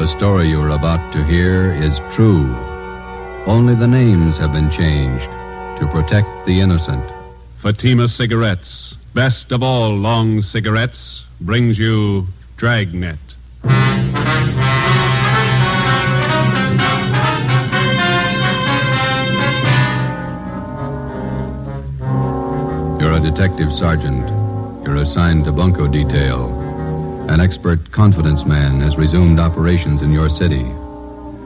The story you are about to hear is true. Only the names have been changed to protect the innocent. Fatima Cigarettes, best of all long cigarettes, brings you Dragnet. You're a detective sergeant. You're assigned to bunco detail. An expert confidence man has resumed operations in your city.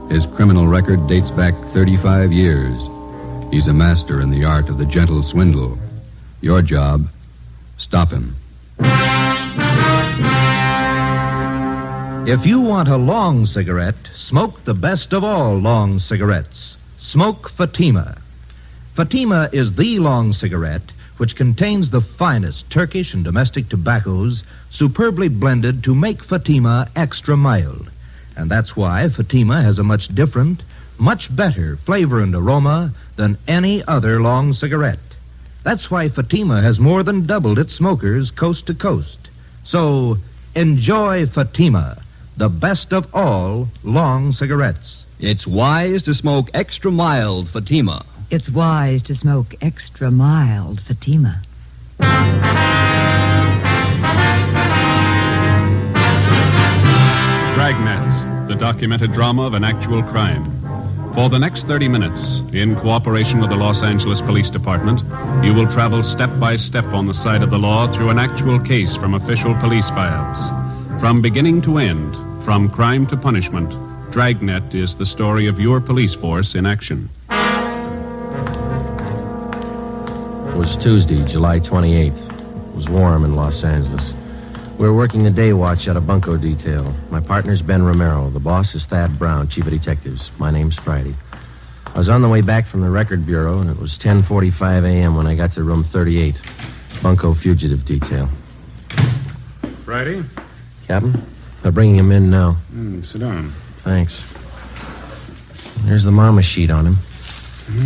His criminal record dates back 35 years. He's a master in the art of the gentle swindle. Your job, stop him. If you want a long cigarette, smoke the best of all long cigarettes. Smoke Fatima. Fatima is the long cigarette which contains the finest Turkish and domestic tobaccos superbly blended to make Fatima extra mild. And that's why Fatima has a much different, much better flavor and aroma than any other long cigarette. That's why Fatima has more than doubled its smokers coast to coast. So, enjoy Fatima, the best of all long cigarettes. It's wise to smoke extra mild Fatima. It's wise to smoke extra mild Fatima. Dragnet, the documented drama of an actual crime. For the next 30 minutes, in cooperation with the Los Angeles Police Department, you will travel step by step on the side of the law through an actual case from official police files. From beginning to end, from crime to punishment, Dragnet is the story of your police force in action. It was Tuesday, July 28th. It was warm in Los Angeles. We were working the day watch at a bunco detail. My partner's Ben Romero. The boss is Thad Brown, chief of detectives. My name's Friday. I was on the way back from the record bureau, and it was 10:45 a.m. when I got to room 38, bunco fugitive detail. Friday? Captain, they're bringing him in now. Sit down. Thanks. There's the mama sheet on him.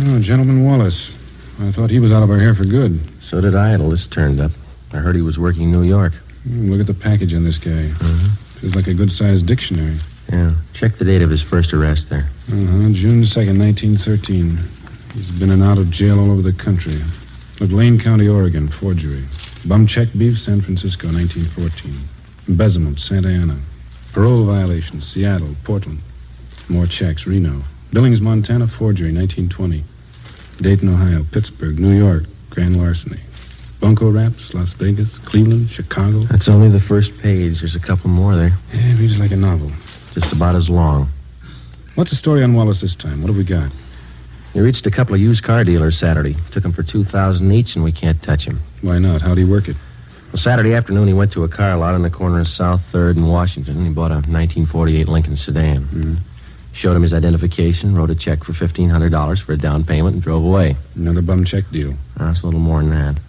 Oh, Gentleman Wallace. I thought he was out of our hair for good. So did I till this turned up. I heard he was working New York. Look at the package on this guy. Feels like a good-sized dictionary. Yeah. Check the date of his first arrest there. June 2nd, 1913. He's been in and out of jail all over the country. McLean County, Oregon, forgery. Bum check beef, San Francisco, 1914. Embezzlement, Santa Ana. Parole violation, Seattle, Portland. More checks, Reno. Billings, Montana, forgery, 1920. Dayton, Ohio, Pittsburgh, New York, grand larceny. Bunco Raps, Las Vegas, Cleveland, Chicago. That's only the first page. There's a couple more there. Yeah, it reads like a novel. Just about as long. What's the story on Wallace this time? What have we got? He reached a couple of used car dealers Saturday. Took them for $2,000 each, and we can't touch him. Why not? How'd he work it? Well, Saturday afternoon, he went to a car lot on the corner of South 3rd and Washington, and he bought a 1948 Lincoln sedan. Showed him his identification, wrote a check for $1,500 for a down payment, and drove away. Another bum check deal. That's a little more than that.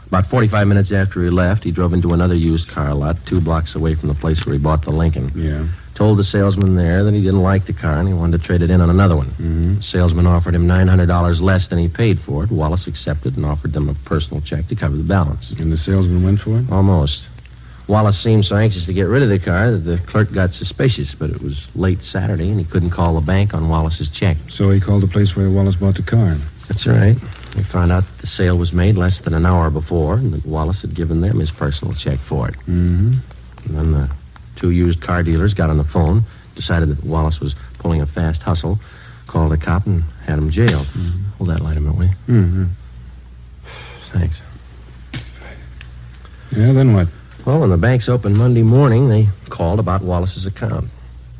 About 45 minutes after he left, he drove into another used car lot 2 blocks away from the place where he bought the Lincoln. Yeah. Told the salesman there that he didn't like the car and he wanted to trade it in on another one. The salesman offered him $900 less than he paid for it. Wallace accepted and offered them a personal check to cover the balance. And the salesman went for it? Almost. Wallace seemed so anxious to get rid of the car that the clerk got suspicious, but it was late Saturday and he couldn't call the bank on Wallace's check. So he called the place where Wallace bought the car. That's right. We found out that the sale was made less than an hour before and that Wallace had given them his personal check for it. And then the 2 used car dealers got on the phone, decided that Wallace was pulling a fast hustle, called a cop and had him jailed. Hold that light a minute, will you? Thanks. Yeah, then what? Well, when the banks opened Monday morning, they called about Wallace's account.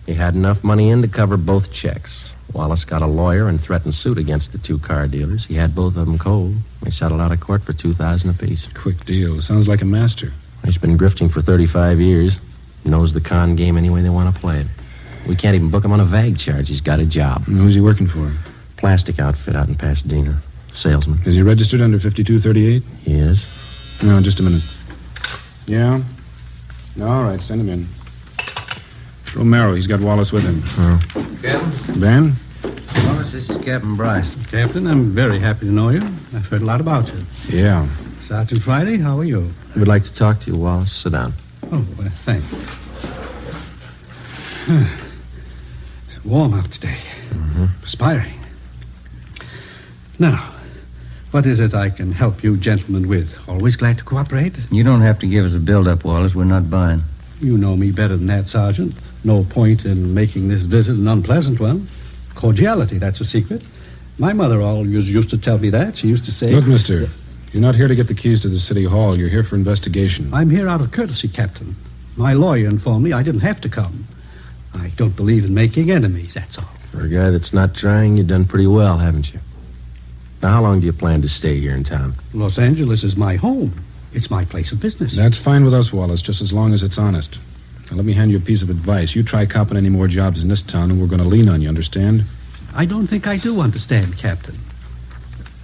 He had enough money in to cover both checks. Wallace got a lawyer and threatened suit against the 2 car dealers. He had both of them cold. They settled out of court for $2,000 apiece. Quick deal. Sounds like a master. He's been grifting for 35 years. Knows the con game any way they want to play it. We can't even book him on a VAG charge. He's got a job. And who's he working for? Plastic outfit out in Pasadena. Salesman. Is he registered under 5238? He is. No, just a minute. Yeah? All right, send him in. Romero, he's got Wallace with him. Captain? Ben? Wallace, this is Captain Bryce. Captain, I'm very happy to know you. I've heard a lot about you. Yeah. Sergeant Friday, how are you? We'd like to talk to you, Wallace. Sit down. Oh, well, thanks. warm out today. Perspiring. Now, what is it I can help you gentlemen with? Always glad to cooperate. You don't have to give us a build-up, Wallace. We're not buying. You know me better than that, Sergeant. No point in making this visit an unpleasant one. Cordiality, that's a secret. My mother always used to tell me that. She used to say... Look, mister, you're not here to get the keys to the city hall. You're here for investigation. I'm here out of courtesy, Captain. My lawyer informed me I didn't have to come. I don't believe in making enemies, that's all. For a guy that's not trying, you've done pretty well, haven't you? Now, how long do you plan to stay here in town? Los Angeles is my home. It's my place of business. That's fine with us, Wallace, just as long as it's honest. Now, let me hand you a piece of advice. You try copping any more jobs in this town, and we're going to lean on you, understand? I don't think I do understand, Captain.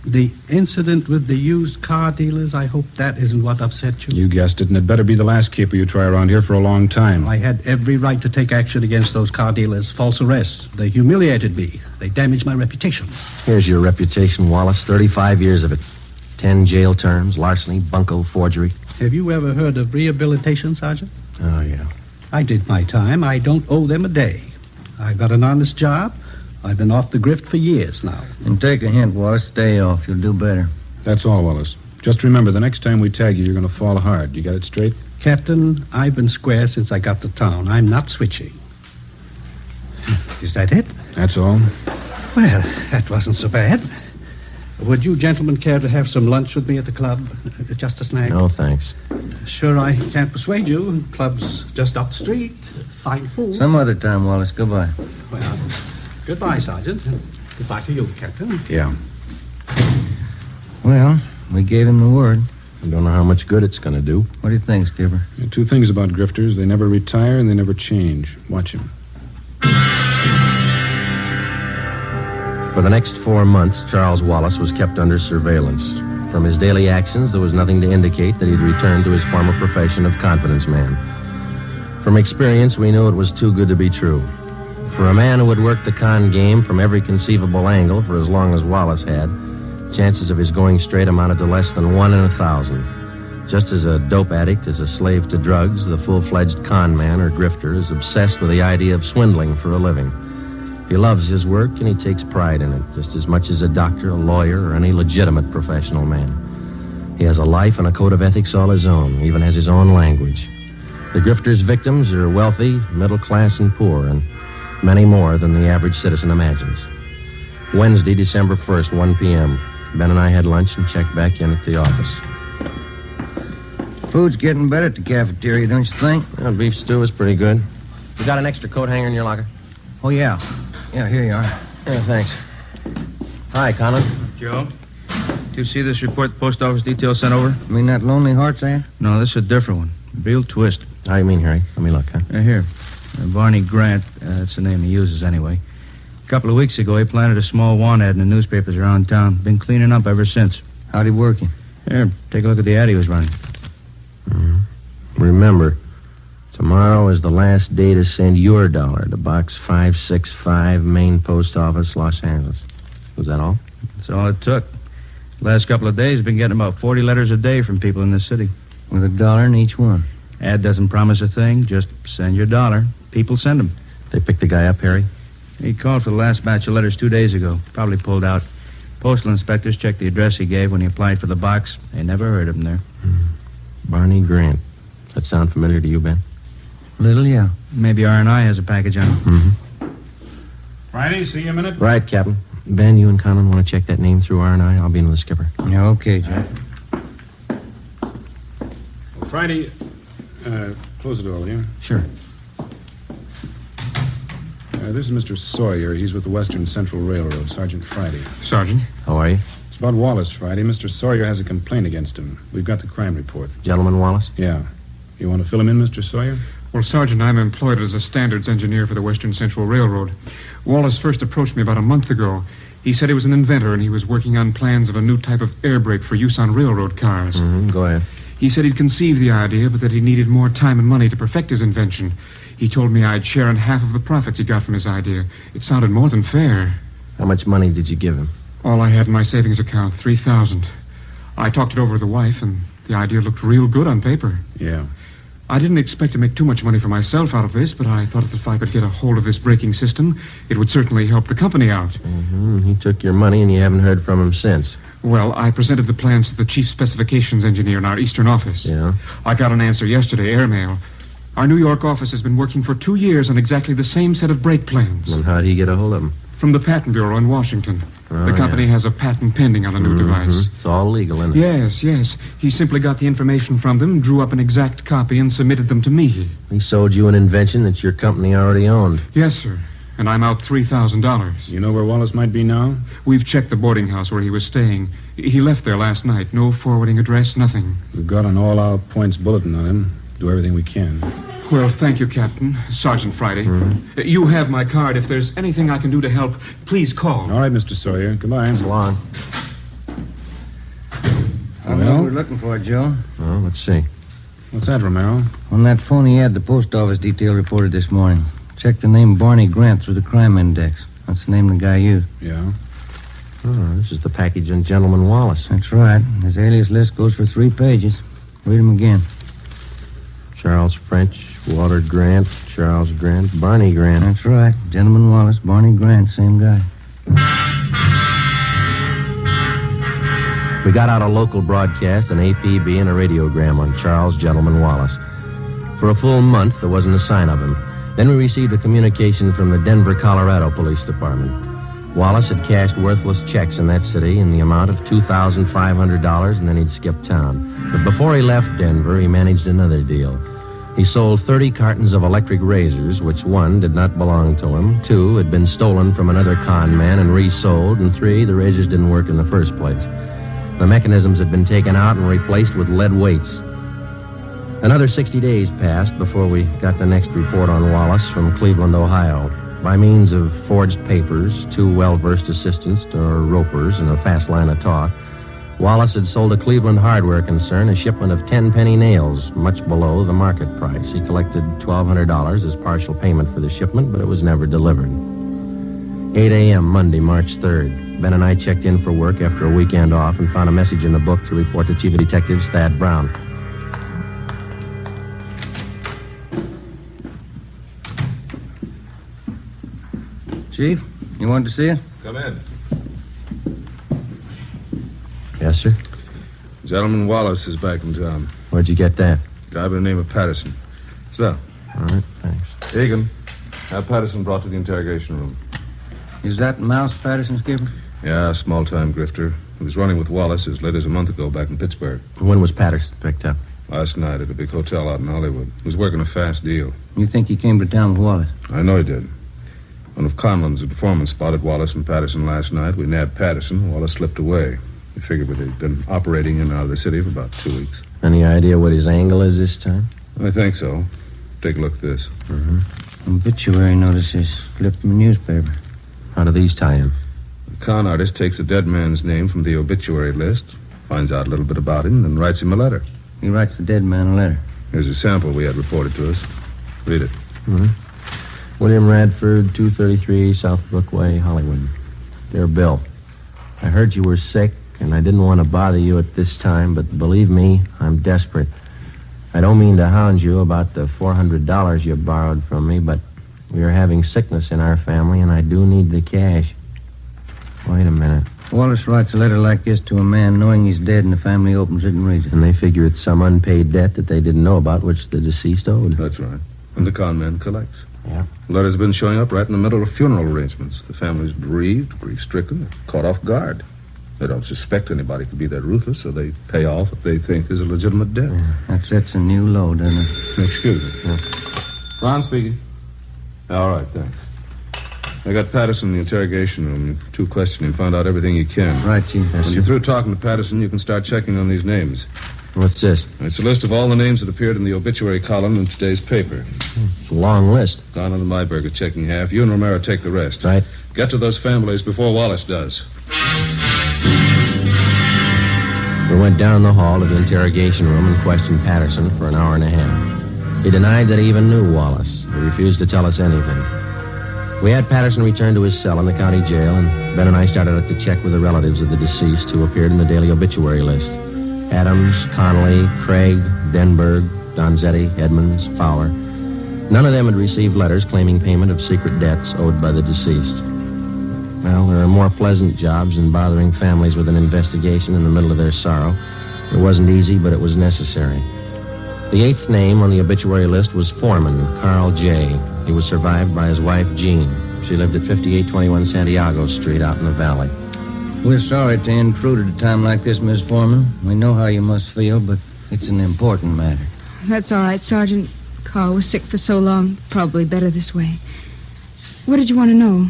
The incident with the used car dealers, I hope that isn't what upset you. You guessed it, and it better be the last caper you try around here for a long time. I had every right to take action against those car dealers. False arrests. They humiliated me. They damaged my reputation. Here's your reputation, Wallace. 35 years of it. 10 jail terms, larceny, bunco, forgery. Have you ever heard of rehabilitation, Sergeant? Oh, yeah. I did my time. I don't owe them a day. I got an honest job. I've been off the grift for years now. And take a hint, Wallace. Stay off. You'll do better. That's all, Wallace. Just remember, the next time we tag you, you're going to fall hard. You got it straight? Captain, I've been square since I got to town. I'm not switching. Is that it? That's all. Well, that wasn't so bad. Would you gentlemen care to have some lunch with me at the club? Just a snack? No, thanks. Sure, I can't persuade you. Club's just up the street. Fine food. Some other time, Wallace. Goodbye. Well, goodbye, Sergeant. Goodbye to you, Captain. Yeah. Well, we gave him the word. I don't know how much good it's going to do. What do you think, Skipper? There are two things about grifters. They never retire and they never change. Watch him. For the next 4 months, Charles Wallace was kept under surveillance. From his daily actions, there was nothing to indicate that he'd returned to his former profession of confidence man. From experience, we knew it was too good to be true. For a man who had worked the con game from every conceivable angle for as long as Wallace had, chances of his going straight amounted to less than 1 in 1,000. Just as a dope addict is a slave to drugs, the full-fledged con man or grifter is obsessed with the idea of swindling for a living. He loves his work and he takes pride in it, just as much as a doctor, a lawyer, or any legitimate professional man. He has a life and a code of ethics all his own, even has his own language. The grifter's victims are wealthy, middle class, and poor, and many more than the average citizen imagines. Wednesday, December 1st, 1 p.m. Ben and I had lunch and checked back in at the office. Food's getting better at the cafeteria, don't you think? Well, beef stew is pretty good. You got an extra coat hanger in your locker? Oh, yeah. Yeah, here you are. Yeah, thanks. Hi, Conlon. Joe, do you see this report the post office detail sent over? You mean that Lonely Hearts ad? No, this is a different one. Real twist. How you mean, Harry? Let me look, huh? Here. Barney Grant, that's the name he uses anyway. A couple of weeks ago, he planted a small want ad in the newspapers around town. Been cleaning up ever since. How'd he work him? Here, take a look at the ad he was running. Remember, tomorrow is the last day to send your dollar to Box 565, Main Post Office, Los Angeles. Was that all? That's all it took. Last couple of days, been getting about 40 letters a day from people in this city. With $1 in each one. Ad doesn't promise a thing. Just send your dollar. People send them. They picked the guy up, Harry? He called for the last batch of letters 2 days ago. Probably pulled out. Postal inspectors checked the address he gave when he applied for the box. They never heard of him there. Barney Grant. That sound familiar to you, Ben? Little, yeah. Maybe R&I has a package on it. Friday, see you a minute. Right, Captain. Ben, you and Conlon want to check that name through R&I? I'll be in with the skipper. Yeah, okay, Jack. Friday, close the door, will you? Sure. This is Mr. Sawyer. He's with the Western Central Railroad, Sergeant Friday. Sergeant. How are you? It's about Wallace, Friday. Mr. Sawyer has a complaint against him. We've got the crime report. Gentleman Wallace? Yeah. You want to fill him in, Mr. Sawyer? Well, Sergeant, I'm employed as a standards engineer for the Western Central Railroad. Wallace first approached me about a month ago. He said he was an inventor and he was working on plans of a new type of air brake for use on railroad cars. Go ahead. He said he'd conceived the idea, but that he needed more time and money to perfect his invention. He told me I'd share in half of the profits he got from his idea. It sounded more than fair. How much money did you give him? All I had in my savings account, $3,000. I talked it over with the wife, and the idea looked real good on paper. Yeah. I didn't expect to make too much money for myself out of this, but I thought that if I could get a hold of this braking system, it would certainly help the company out. Mm-hmm. He took your money, and you haven't heard from him since. Well, I presented the plans to the chief specifications engineer in our eastern office. Yeah? I got an answer yesterday, airmail. Our New York office has been working for 2 years on exactly the same set of brake plans. And how'd he get a hold of them? From the Patent Bureau in Washington. Oh, the company has a patent pending on the new device. It's all legal, isn't it? Yes. He simply got the information from them, drew up an exact copy, and submitted them to me. He sold you an invention that your company already owned. Yes, sir. And I'm out $3,000. You know where Wallace might be now? We've checked the boarding house where he was staying. He left there last night. No forwarding address, nothing. We've got an all-out points bulletin on him. Do everything we can. Well, thank you, Captain. Sergeant Friday. You have my card. If there's anything I can do to help, please call. All right, Mr. Sawyer. Goodbye. So long. I don't know what we're looking for, Joe. Well, let's see. What's that, Romero? On that phony ad the post office detail reported this morning. Check the name Barney Grant through the crime index. That's the name the guy used. Yeah? Oh, this is the package on Gentleman Wallace. That's right. His alias list goes for 3 pages. Read them again. Charles French, Walter Grant, Charles Grant, Barney Grant. That's right. Gentleman Wallace, Barney Grant, same guy. We got out a local broadcast, an APB, and a radiogram on Charles Gentleman Wallace. For a full month, there wasn't a sign of him. Then we received a communication from the Denver, Colorado Police Department. Wallace had cashed worthless checks in that city in the amount of $2,500, and then he'd skipped town. But before he left Denver, he managed another deal. He sold 30 cartons of electric razors, which 1 did not belong to him, 2 had been stolen from another con man and resold, and 3, the razors didn't work in the first place. The mechanisms had been taken out and replaced with lead weights. Another 60 days passed before we got the next report on Wallace from Cleveland, Ohio. By means of forged papers, 2 well-versed assistants, or ropers, and a fast line of talk, Wallace had sold a Cleveland hardware concern a shipment of 10-penny nails, much below the market price. He collected $1,200 as partial payment for the shipment, but it was never delivered. 8 a.m. Monday, March 3rd. Ben and I checked in for work after a weekend off and found a message in the book to report to Chief of Detectives Thad Brown. Chief, you wanted to see it? Come in. Yes, sir? Gentleman Wallace is back in town. Where'd you get that? Guy by the name of Patterson. So. All right, thanks. Egan, have Patterson brought to the interrogation room. Is that Mouse Patterson, Skipper? Yeah, small-time grifter. He was running with Wallace as late as a month ago back in Pittsburgh. When was Patterson picked up? Last night at a big hotel out in Hollywood. He was working a fast deal. You think he came to town with Wallace? I know he did. One of Conlon's informants spotted Wallace and Patterson last night. We nabbed Patterson. Wallace slipped away. We figured they'd been operating in and out of the city for about 2 weeks. Any idea what his angle is this time? I think so. Take a look at this. Obituary notices clipped from a newspaper. How do these tie in? The con artist takes a dead man's name from the obituary list, finds out a little bit about him, and writes him a letter. He writes the dead man a letter. Here's a sample we had reported to us. Read it. William Radford, 233 South Brookway, Hollywood. Dear Bill, I heard you were sick, and I didn't want to bother you at this time, but believe me, I'm desperate. I don't mean to hound you about the $400 you borrowed from me, but we are having sickness in our family, and I do need the cash. Wait a minute. Wallace writes a letter like this to a man knowing he's dead, and the family opens it and reads it. And they figure it's some unpaid debt that they didn't know about, which the deceased owed. That's right. And the con man collects. Yeah. The letter's been showing up right in the middle of funeral arrangements. The family's bereaved, grief-stricken, caught off guard. They don't suspect anybody could be that ruthless, so they pay off what they think is a legitimate debt. That sets a new low, doesn't it? Excuse me. Ron speaking. All right, thanks. I got Patterson in the interrogation room. You question him, find out everything you can. Right, Chief. When you're through talking to Patterson, you can start checking on these names. What's this? It's a list of all the names that appeared in the obituary column in today's paper. It's a long list. Don and Myberg are checking half. You and Romero take the rest. Right. Get to those families before Wallace does. We went down the hall to the interrogation room and questioned Patterson for an hour and a half. He denied that he even knew Wallace. He refused to tell us anything. We had Patterson returned to his cell in the county jail, and Ben and I started out to check with the relatives of the deceased who appeared in the daily obituary list. Adams, Connolly, Craig, Denberg, Donzetti, Edmonds, Fowler. None of them had received letters claiming payment of secret debts owed by the deceased. Well, there are more pleasant jobs than bothering families with an investigation in the middle of their sorrow. It wasn't easy, but it was necessary. The 8th name on the obituary list was Foreman, Carl J. He was survived by his wife, Jean. She lived at 5821 Santiago Street out in the valley. We're sorry to intrude at a time like this, Miss Foreman. We know how you must feel, but it's an important matter. That's all right, Sergeant. Carl was sick for so long. Probably better this way. What did you want to know?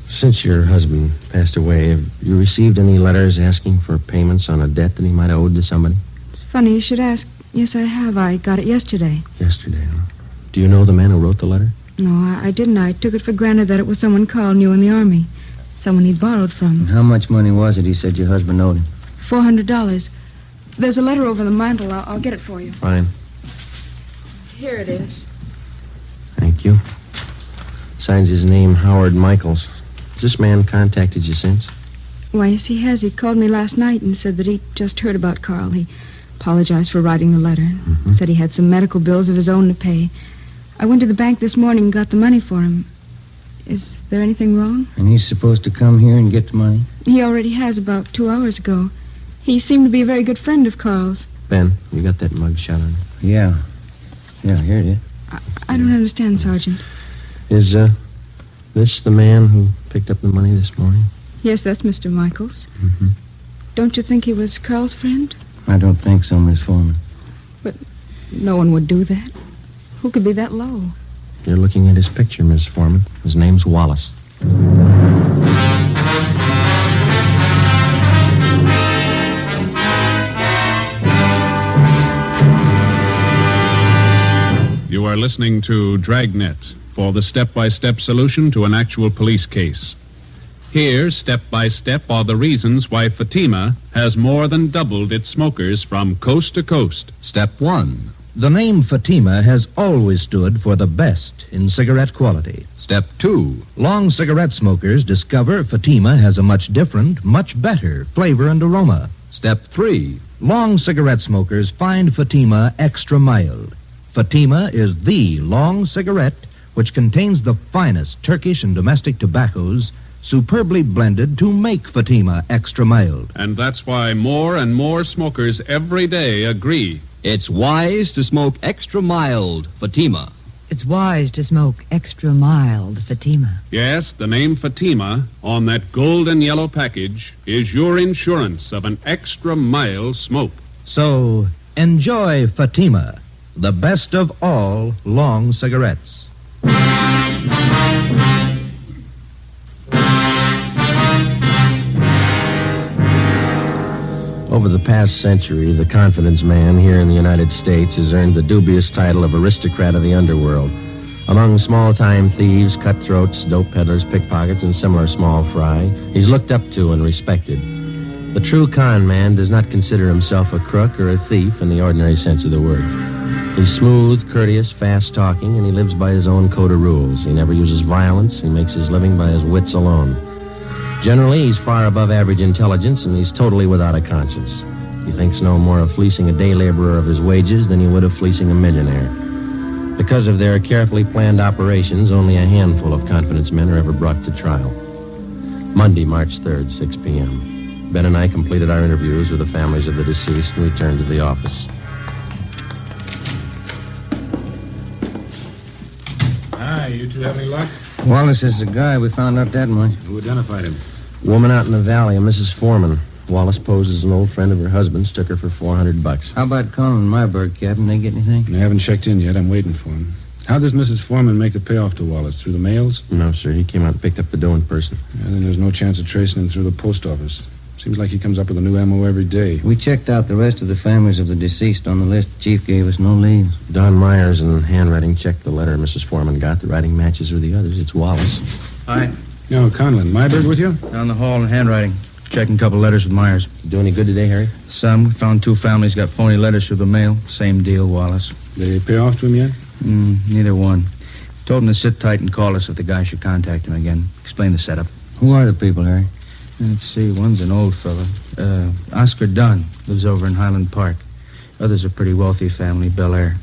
Since your husband passed away, have you received any letters asking for payments on a debt that he might have owed to somebody? It's funny you should ask. Yes, I have. I got it yesterday. Yesterday, huh? Do you know the man who wrote the letter? No, I didn't. I took it for granted that it was someone Carl knew in the Army. Someone he'd borrowed from. And how much money was it he said your husband owed him? $400. There's a letter over the mantel. I'll get it for you. Fine. Here it is. Thank you. Signs his name Howard Michaels. Has this man contacted you since? Why, yes, he has. He called me last night and said that he'd just heard about Carl. He apologized for writing the letter. Said he had some medical bills of his own to pay. I went to the bank this morning and got the money for him. Is there anything wrong? And he's supposed to come here and get the money? He already has about 2 hours ago. He seemed to be a very good friend of Carl's. Ben, you got that mug shot on you? Yeah. Yeah, here it is. I don't understand, Sergeant. Is, this the man who picked up the money this morning? Yes, that's Mr. Michaels. Mm-hmm. Don't you think he was Carl's friend? I don't think so, Miss Foreman. But no one would do that. Who could be that low? You're looking at his picture, Miss Foreman. His name's Wallace. You are listening to Dragnet for the step-by-step solution to an actual police case. Here, step by step, are the reasons why Fatima has more than doubled its smokers from coast to coast. Step 1. The name Fatima has always stood for the best in cigarette quality. Step 2. Long cigarette smokers discover Fatima has a much different, much better flavor and aroma. Step 3. Long cigarette smokers find Fatima extra mild. Fatima is the long cigarette which contains the finest Turkish and domestic tobaccos superbly blended to make Fatima extra mild. And that's why more and more smokers every day agree It's wise to smoke extra mild Fatima. It's wise to smoke extra mild Fatima. Yes, the name Fatima on that golden yellow package is your insurance of an extra mild smoke. So, enjoy Fatima, the best of all long cigarettes. Over the past century, the confidence man here in the United States has earned the dubious title of aristocrat of the underworld. Among small-time thieves, cutthroats, dope peddlers, pickpockets, and similar small fry, he's looked up to and respected. The true con man does not consider himself a crook or a thief in the ordinary sense of the word. He's smooth, courteous, fast-talking, and he lives by his own code of rules. He never uses violence. He makes his living by his wits alone. Generally, he's far above average intelligence, and he's totally without a conscience. He thinks no more of fleecing a day laborer of his wages than he would of fleecing a millionaire. Because of their carefully planned operations, only a handful of confidence men are ever brought to trial. Monday, March 3rd, 6 p.m. Ben and I completed our interviews with the families of the deceased and returned to the office. Hi, you two have any luck? Wallace is the guy. We found out that much. Who identified him? Woman out in the valley, a Mrs. Foreman. Wallace posed as an old friend of her husband's, took her for $400. How about Colin and Myberg, Captain? They get anything? They haven't checked in yet. I'm waiting for him. How does Mrs. Foreman make the payoff to Wallace? Through the mails? No, sir. He came out and picked up the dough in person. Yeah, then there's no chance of tracing him through the post office. Seems like he comes up with a new MO every day. We checked out the rest of the families of the deceased on the list. The chief gave us no leads. Don Myers in handwriting checked the letter Mrs. Foreman got. The writing matches with the others. It's Wallace. Hi. No, Conlon. Myberg with you? Down the hall in handwriting. Checking a couple letters with Myers. Do any good today, Harry? Some. We found 2 families got phony letters through the mail. Same deal, Wallace. They pay off to him yet? Neither one. Told him to sit tight and call us if the guy should contact him again. Explain the setup. Who are the people, Harry? Let's see. One's an old fella. Oscar Dunn. Lives over in Highland Park. Others a pretty wealthy family, Bel Air.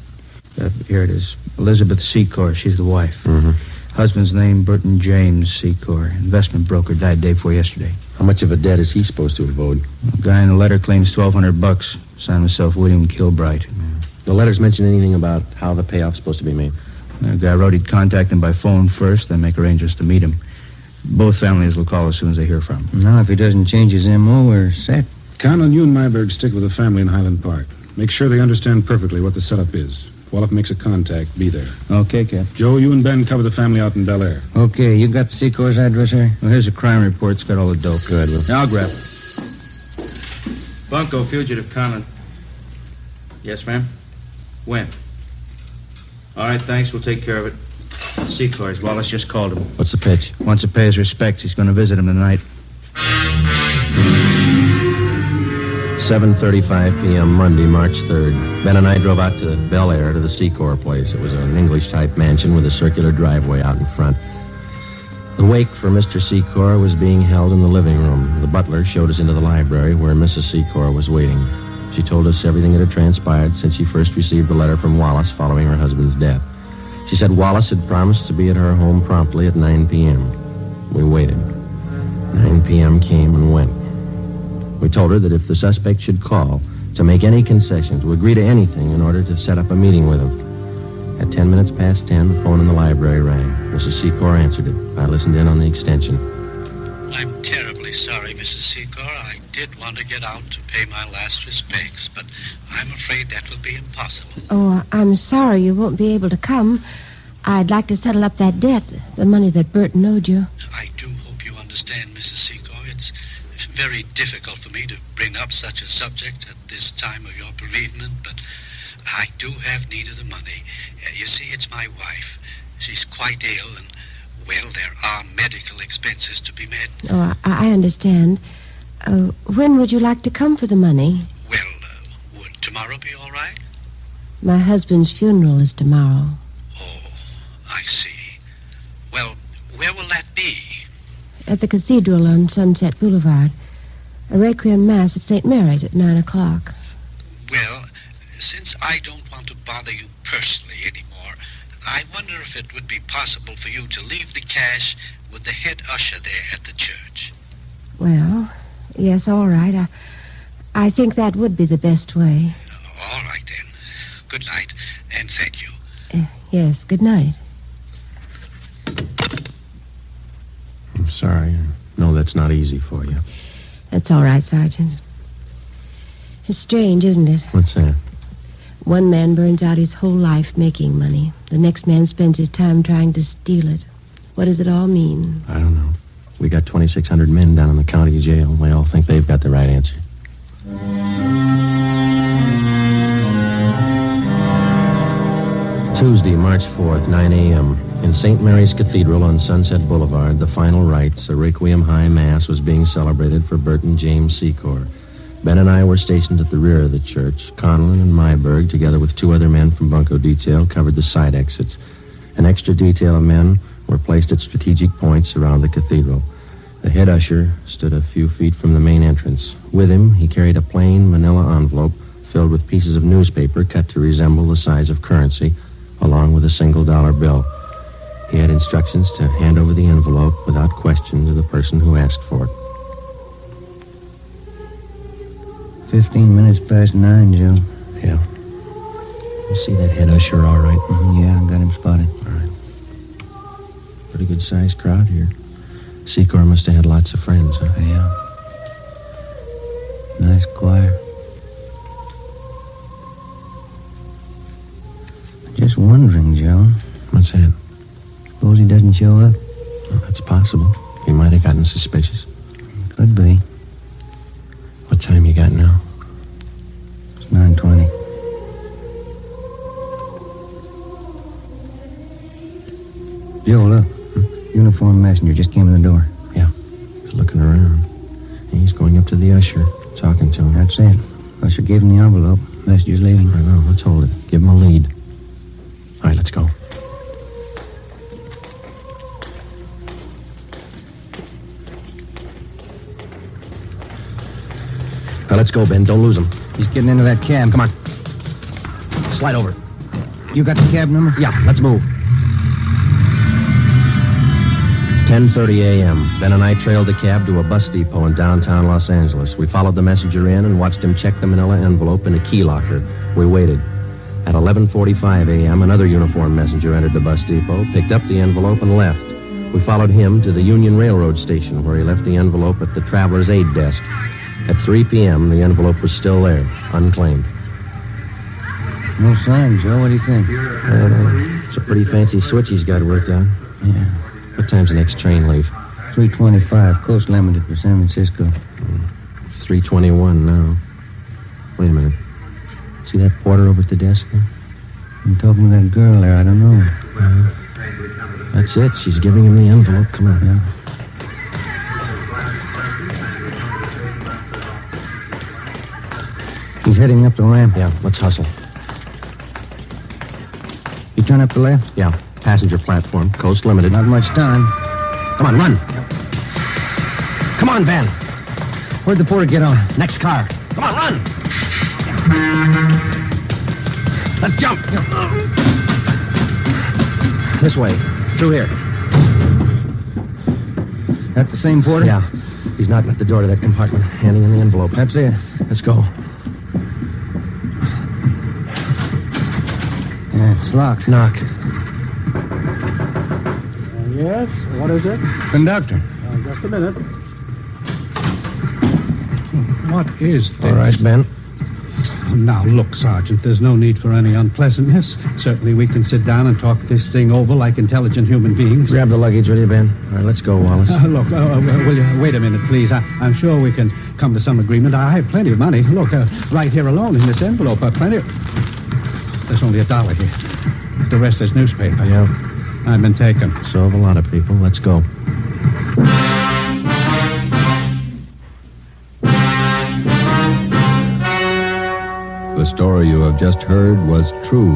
Here it is. Elizabeth Secor. She's the wife. Mm-hmm. Husband's name, Burton James Secor. Investment broker. Died day before yesterday. How much of a debt is he supposed to have owed? The guy in the letter claims $1,200. Signed himself William Kilbright. The letters mention anything about how the payoff's supposed to be made? The guy wrote he'd contact him by phone first, then make arrangements to meet him. Both families will call as soon as they hear from him. Now, if he doesn't change his M.O., we're set. Conlon, you and Myberg stick with the family in Highland Park. Make sure they understand perfectly what the setup is. If Wallach makes a contact, be there. Okay, Cap. Joe, you and Ben cover the family out in Bel Air. Okay, you got the Secor's address here? Well, here's a crime report. It's got all the dope. Good. Well, I'll grab it. Bunko, fugitive Conlon. Yes, ma'am? When? All right, thanks. We'll take care of it. Secors. Wallace just called him. what's the pitch? Wants to pay his respects. He's going to visit him tonight. 7:35 p.m. Monday, March 3rd. Ben and I drove out to Bel Air to the Secor place. It was an English-type mansion with a circular driveway out in front. The wake for Mr. Secor was being held in the living room. The butler showed us into the library where Mrs. Secor was waiting. She told us everything that had transpired since she first received the letter from Wallace following her husband's death. She said Wallace had promised to be at her home promptly at 9 p.m. We waited. 9 p.m. came and went. We told her that if the suspect should call, to make any concession, to agree to anything in order to set up a meeting with him. At 10 minutes past 10, the phone in the library rang. Mrs. Secor answered it. I listened in on the extension. I'm terribly sorry, Mrs. Secor. I did want to get out to pay my last respects, but I'm afraid that will be impossible. Oh, I'm sorry you won't be able to come. I'd like to settle up that debt, the money that Burton owed you. I do hope you understand, Mrs. Secor. It's very difficult for me to bring up such a subject at this time of your bereavement, but I do have need of the money. You see, it's my wife. She's quite ill, and, well, there are medical expenses to be met. Oh, I understand. When would you like to come for the money? Well, would tomorrow be all right? My husband's funeral is tomorrow. Oh, I see. Well, where will that be? At the cathedral on Sunset Boulevard. A requiem mass at St. Mary's at 9 o'clock. Well, since I don't want to bother you personally anymore, I wonder if it would be possible for you to leave the cash with the head usher there at the church. Well, yes, all right. I think that would be the best way. All right, then. Good night, and thank you. Yes, good night. I'm sorry. I know that's not easy for you. That's all right, Sergeant. It's strange, isn't it? What's that? One man burns out his whole life making money. The next man spends his time trying to steal it. What does it all mean? I don't know. We got 2,600 men down in the county jail. They all think they've got the right answer. Tuesday, March 4th, 9 a.m. In St. Mary's Cathedral on Sunset Boulevard, the final rites, a Requiem High Mass, was being celebrated for Burton James Secor. Ben and I were stationed at the rear of the church. Conlon and Myberg, together with two other men from Bunko Detail, covered the side exits. An extra detail of men were placed at strategic points around the cathedral. The head usher stood a few feet from the main entrance. With him, he carried a plain manila envelope filled with pieces of newspaper cut to resemble the size of currency, along with a $1 bill. He had instructions to hand over the envelope without question to the person who asked for it. 15 minutes past 9, Joe. Yeah. You see that head usher all right? Yeah, I got him spotted. All right. Pretty good-sized crowd here. Secor must have had lots of friends, huh? Yeah. Nice choir. Just wondering, Joe. What's that? Suppose he doesn't show up? Well, that's possible. He might have gotten suspicious. Could be. What time you got now? It's 9:20. Joe, look. Uniformed messenger just came in the door. Yeah. He's looking around. He's going up to the usher, talking to him. That's it. Usher gave him the envelope. Messenger's leaving. I know. Let's hold it. Give him a lead. All right, let's go. Now, let's go, Ben. Don't lose him. He's getting into that cab. Come on. Slide over. You got the cab number? Yeah, let's move. 10:30 a.m. Ben and I trailed the cab to a bus depot in downtown Los Angeles. We followed the messenger in and watched him check the manila envelope in a key locker. We waited. At 11:45 a.m., another uniformed messenger entered the bus depot, picked up the envelope, and left. We followed him to the Union Railroad station, where he left the envelope at the traveler's aid desk. At 3 p.m., the envelope was still there, unclaimed. No sign, Joe. What do you think? It's a pretty fancy switch he's got worked out. Yeah. What time's the next train leave? 3:25. Coast Limited for San Francisco. It's 3:21 now. Wait a minute. See that porter over at the desk there? I'm talking to that girl there. I don't know. That's it. She's giving him the envelope. Come on. Yeah. He's heading up the ramp. Yeah, let's hustle. You turn up the left? Yeah. Passenger platform. Coast Limited. Not much time. Come on, run. Come on, Ben. Where'd the porter get on? Next car. Come on, run. Let's jump. This way. Through here. That the same porter? Yeah. He's knocking at the door to that compartment, handing him the envelope. That's it. Let's go. Yeah, it's locked. Knock. Yes? What is it? Conductor. Just a minute. What is this? All right, Ben. Now, look, Sergeant, there's no need for any unpleasantness. Certainly we can sit down and talk this thing over like intelligent human beings. Grab the luggage, will you, Ben? All right, let's go, Wallace. Look, will you wait a minute, please? I'm sure we can come to some agreement. I have plenty of money. Look, right here alone in this envelope, plenty of... There's only $1 here. The rest is newspaper. Yeah. I've been taken. So have a lot of people. Let's go. The story you have just heard was true.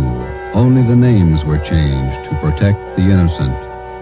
Only the names were changed to protect the innocent.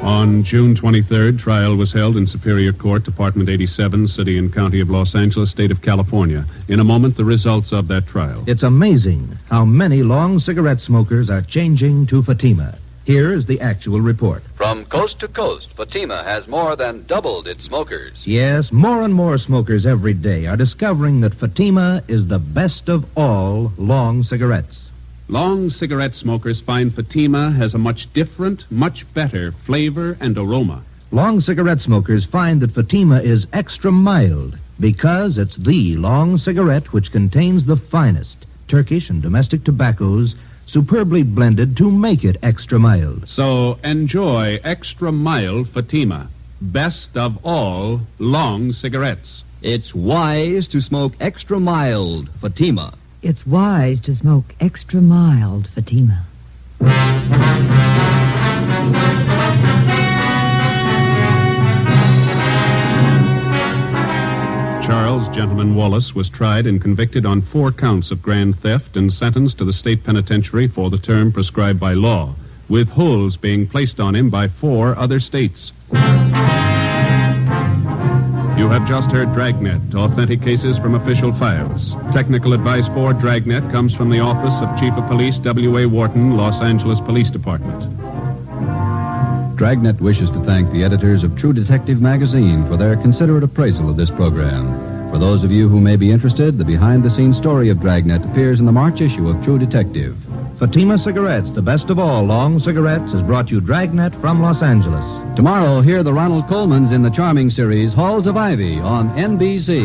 On June 23rd, trial was held in Superior Court, Department 87, City and County of Los Angeles, State of California. In a moment, the results of that trial. It's amazing how many long cigarette smokers are changing to Fatima. Here is the actual report. From coast to coast, Fatima has more than doubled its smokers. Yes, more and more smokers every day are discovering that Fatima is the best of all long cigarettes. Long cigarette smokers find Fatima has a much different, much better flavor and aroma. Long cigarette smokers find that Fatima is extra mild because it's the long cigarette which contains the finest Turkish and domestic tobaccos superbly blended to make it extra mild. So enjoy extra mild Fatima, best of all long cigarettes. It's wise to smoke extra mild Fatima. It's wise to smoke extra mild Fatima. Charles Gentleman Wallace was tried and convicted on 4 counts of grand theft and sentenced to the state penitentiary for the term prescribed by law, with holds being placed on him by 4 other states. You have just heard Dragnet, authentic cases from official files. Technical advice for Dragnet comes from the Office of Chief of Police W.A. Wharton, Los Angeles Police Department. Dragnet wishes to thank the editors of True Detective magazine for their considerate appraisal of this program. For those of you who may be interested, the behind-the-scenes story of Dragnet appears in the March issue of True Detective. Fatima Cigarettes, the best of all long cigarettes, has brought you Dragnet from Los Angeles. Tomorrow, hear the Ronald Colmans in the charming series Halls of Ivy on NBC.